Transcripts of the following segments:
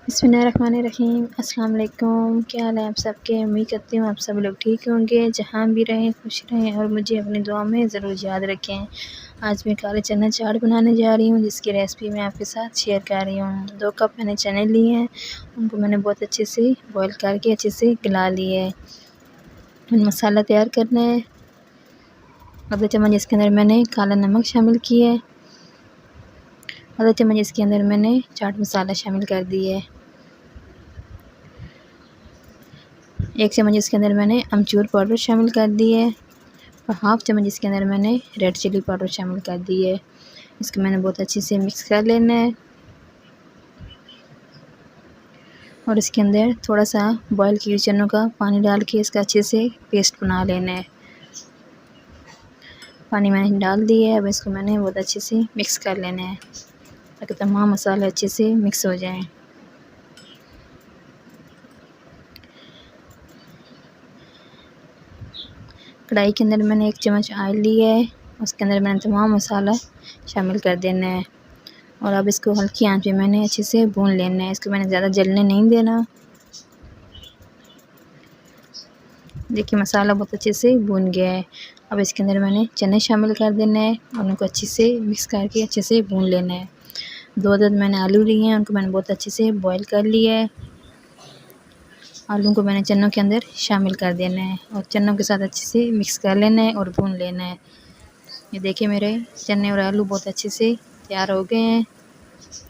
बिस्मिल्लाहिर्रहमानिर्रहीम। अस्सलाम वालेकुम। क्या हाल है आप सबके? उम्मीद करती हूँ आप सब लोग ठीक होंगे, जहाँ भी रहें खुश रहें और मुझे अपनी दुआ में ज़रूर याद रखें। आज मैं काले चना चाट बनाने जा रही हूँ, जिसकी रेसिपी मैं आपके साथ शेयर कर रही हूँ। 2 कप मैंने चने लिए हैं, उनको मैंने बहुत अच्छे से बॉईल करके अच्छे से गला लिए है। मसाला तैयार करना है। आधा चम्मच इसके अंदर मैंने काला नमक शामिल किया है। आधा चम्मच इसके अंदर मैंने चाट मसाला शामिल कर दिया है। 1 चम्मच इसके अंदर मैंने अमचूर पाउडर शामिल कर दिया है और हाफ़ चम्मच इसके अंदर मैंने रेड चिली पाउडर शामिल कर दिया है। इसको मैंने बहुत अच्छे से मिक्स कर लेना है और इसके अंदर थोड़ा सा बॉयल किए चनों का पानी डाल के इसका अच्छे से पेस्ट बना लेना है। पानी मैंने डाल दिया है, अब इसको मैंने बहुत अच्छे से मिक्स कर लेना है ताकि तमाम मसाले अच्छे से मिक्स हो जाएं। कढ़ाई के अंदर मैंने 1 चम्मच ऑयल लिया है, उसके अंदर मैंने तमाम मसाला शामिल कर देना है और अब इसको हल्की आंच पे मैंने अच्छे से भून लेना है। इसको मैंने ज़्यादा जलने नहीं देना। देखिए मसाला बहुत अच्छे से भून गया है। अब इसके अंदर मैंने चने शामिल कर देना है और उनको अच्छे से मिक्स करके अच्छे से भून लेना है। 2 अदद मैंने आलू लिए हैं, उनको मैंने बहुत अच्छे से बॉईल कर लिया है। आलू को मैंने चनों के अंदर शामिल कर देना है और चनों के साथ अच्छे से मिक्स कर लेना है और भून लेना है। ये देखिए मेरे चने और आलू बहुत अच्छे से तैयार हो गए हैं।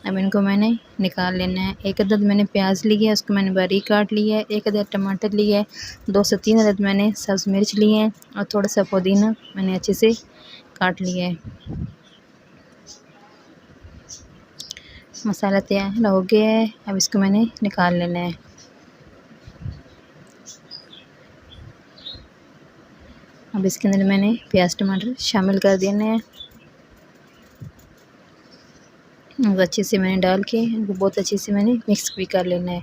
अब इनको मैंने निकाल लेना है। 1 अदद मैंने प्याज लिया है, उसको मैंने बारीक काट लिया है। 1 अदद टमाटर लिया है। 2 से 3 अदद मैंने सब्ज़ मिर्च लिए हैं और थोड़ा सा पुदीना मैंने अच्छे से काट लिया है। मसाला तैयार हो गया है, अब इसको मैंने निकाल लेना है। अब इसके अंदर मैंने प्याज टमाटर शामिल कर देना है। अब अच्छे से मैंने डाल के इनको बहुत अच्छे से मैंने मिक्स भी कर लेना है।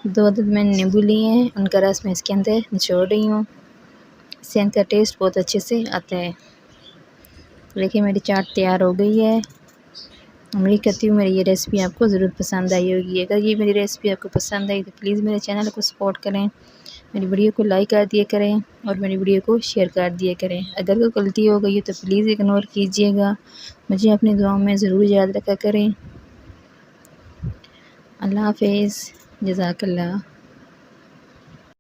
2 अदद मैंने नींबू लिए हैं, उनका रस मैं इसके अंदर निचोड़ रही हूँ। इससे इनका टेस्ट बहुत अच्छे से आता है। देखिए मेरी चाट तैयार हो गई है। उम्मीद करती हूँ मेरी ये रेसिपी आपको ज़रूर पसंद आई होगी। अगर ये मेरी रेसिपी आपको पसंद आई तो प्लीज़ मेरे चैनल को सपोर्ट करें, मेरी वीडियो को लाइक कर दिया करें और मेरी वीडियो को शेयर कर दिया करें। अगर कोई गलती हो गई है तो प्लीज़ इग्नोर कीजिएगा। मुझे अपनी दुआओं में ज़रूर याद रखा करें। अल्लाह हाफ़िज़। जज़ाकल्लाह।